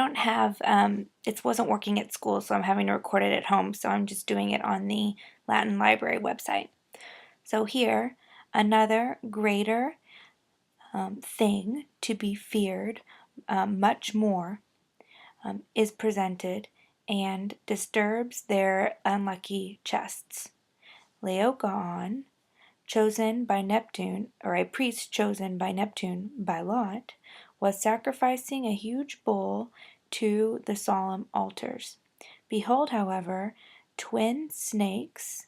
don't have, it wasn't working at school, so I'm having to record it at home, so I'm just doing it on the Latin Library website. So here, another greater thing to be feared, much more, is presented and disturbs their unlucky chests. Laocoon, chosen by Neptune, or a priest chosen by Neptune by lot, was sacrificing a huge bull to the solemn altars. Behold, however, twin snakes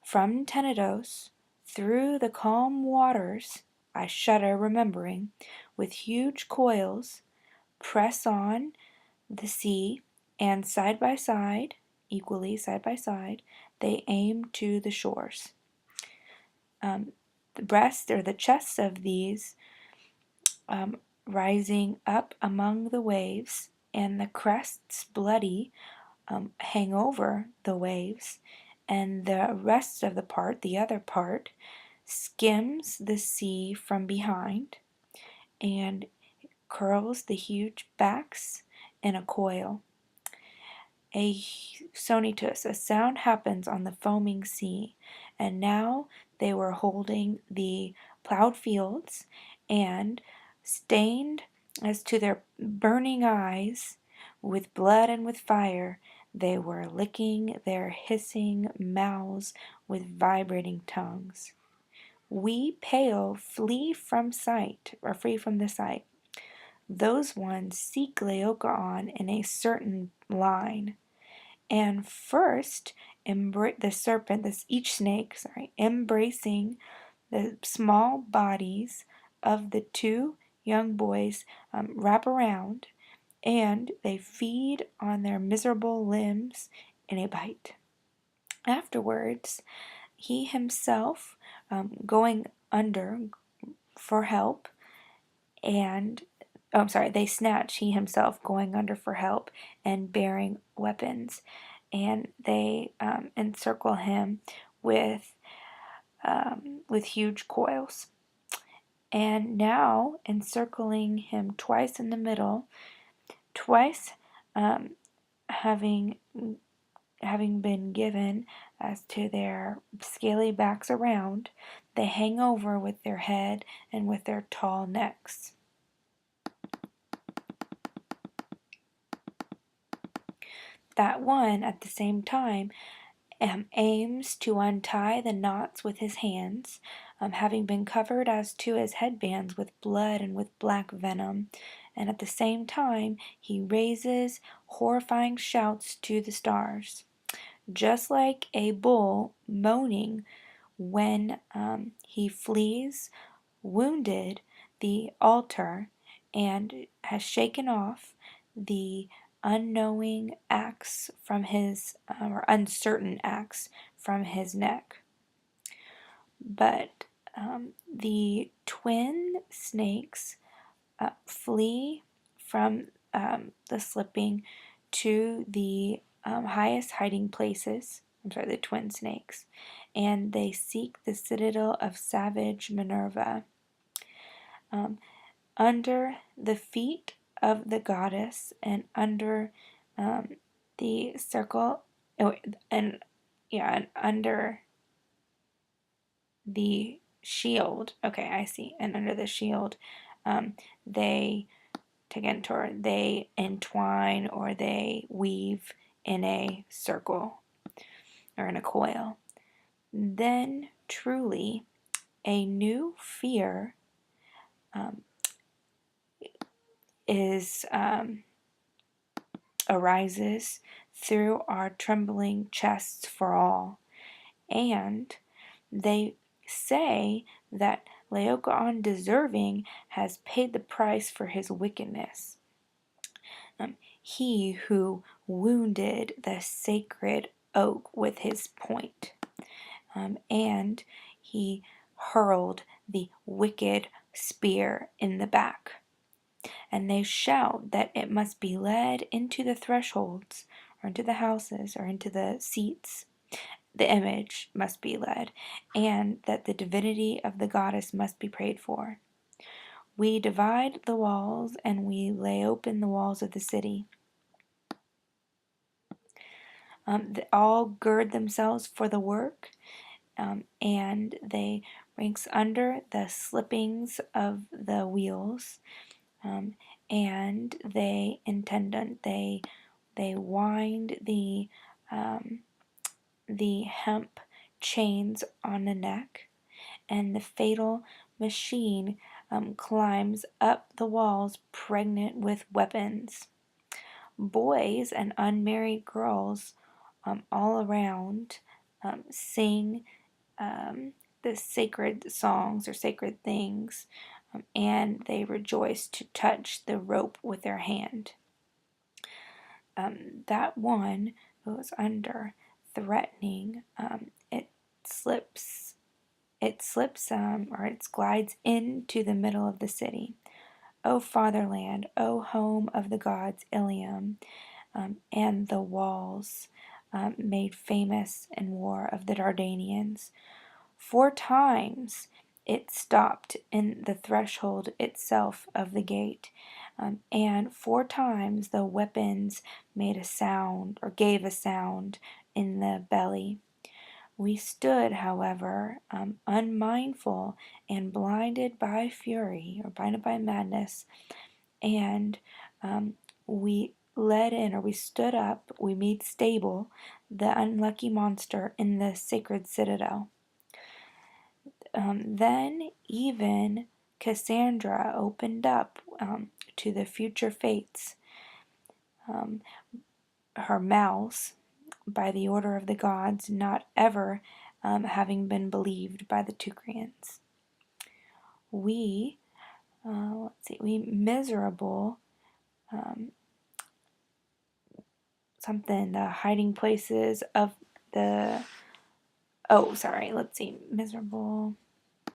from Tenedos through the calm waters, I shudder remembering, with huge coils, press on the sea, and equally side by side, they aim to the shores. The breasts or the chests of these rising up among the waves, and the crests bloody hang over the waves, and the rest of the other part, skims the sea from behind and curls the huge backs in a coil. A sonitus, a sound happens on the foaming sea, and now they were holding the plowed fields, and stained as to their burning eyes with blood and with fire, they were licking their hissing mouths with vibrating tongues. We pale flee from sight, or free from the sight. Those ones seek Laocoon in a certain line, and first the serpent, each snake, embracing the small bodies of the two young boys, wrap around, and they feed on their miserable limbs in a bite. Afterwards, he himself, going under for help, and they snatch, he himself going under for help and bearing weapons, and they encircle him with huge coils. And now, encircling him twice in the middle, twice having been given as to their scaly backs around, they hang over with their head and with their tall necks. That one, at the same time, aims to untie the knots with his hands, having been covered as to his headbands with blood and with black venom, and at the same time he raises horrifying shouts to the stars, just like a bull moaning when he flees wounded the altar and has shaken off the unknowing axe from his, or uncertain axe from his neck. But the twin snakes flee from the slipping to the highest hiding places. The twin snakes, and they seek the citadel of savage Minerva. Under the feet of the goddess, and under the circle, and under the shield. Okay, I see. And under the shield, they tegentor, they entwine, or they weave in a circle or in a coil. Then truly a new fear arises through our trembling chests for all, and they say that Laocoon deserving has paid the price for his wickedness. He who wounded the sacred oak with his point, and he hurled the wicked spear in the back. And they shout that it must be led into the thresholds, or into the houses, or into the seats. The image must be led, and that the divinity of the goddess must be prayed for. We divide the walls and we lay open the walls of the city. They all gird themselves for the work, and they ranks under the slippings of the wheels, um, and they intendant they wind the hemp chains on the neck, and the fatal machine climbs up the walls pregnant with weapons. Boys and unmarried girls all around sing the sacred songs or sacred things, and they rejoice to touch the rope with their hand. That one goes under, threatening. Slips. It slips, or it glides into the middle of the city. O fatherland, O home of the gods, Ilium, and the walls made famous in war of the Dardanians. 4 times it stopped in the threshold itself of the gate, and 4 times the weapons made a sound or gave a sound in the belly. We stood, however, unmindful and blinded by fury or blinded by madness, and we led in, or we stood up, we made stable the unlucky monster in the sacred citadel. Then even Cassandra opened up to the future fates her mouth by the order of the gods, not ever having been believed by the Teucrians. We miserable something, the hiding places of the miserable